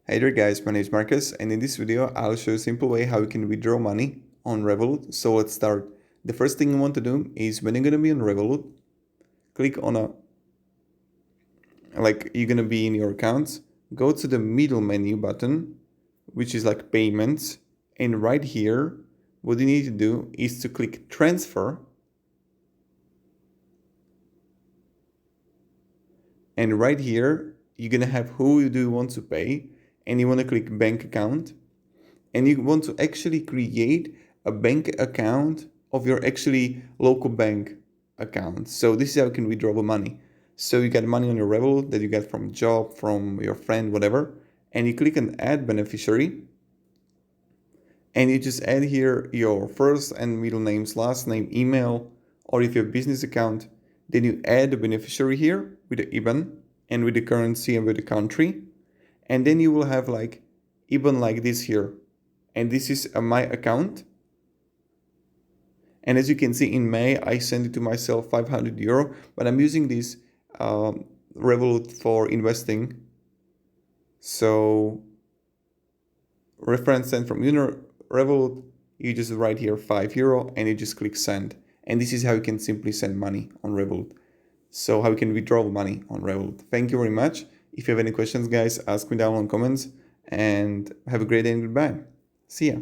Hey there guys, my name is Marcus, and in this video I'll show you a simple way how you can withdraw money on Revolut. So let's start. The first thing you want to do is when you're going to be on Revolut, click on you're going to be in your accounts, go to the middle menu button, which is like payments, and right here what you need to do is to click transfer, and right here you're going to have who you do want to pay, and you want to click bank account. And you want to actually create a bank account of your actually local bank account. So this is how you can withdraw the money. So you get money on your Revolut that you get from a job, from your friend, whatever, and you click on add beneficiary, and you just add here your first and middle names, last name, email, or if you have a business account, then you add the beneficiary here with the IBAN and with the currency and with the country, and then you will have like IBAN like this here. And this is my account. And as you can see, in May, I sent it to myself 500 euro, but I'm using this Revolut for investing. So reference sent from Revolut, you just write here 5 euro and you just click send. And this is how you can simply send money on Revolut. So how you can withdraw money on Revolut. Thank you very much. If you have any questions, guys, ask me down in comments, and have a great day and goodbye. See ya.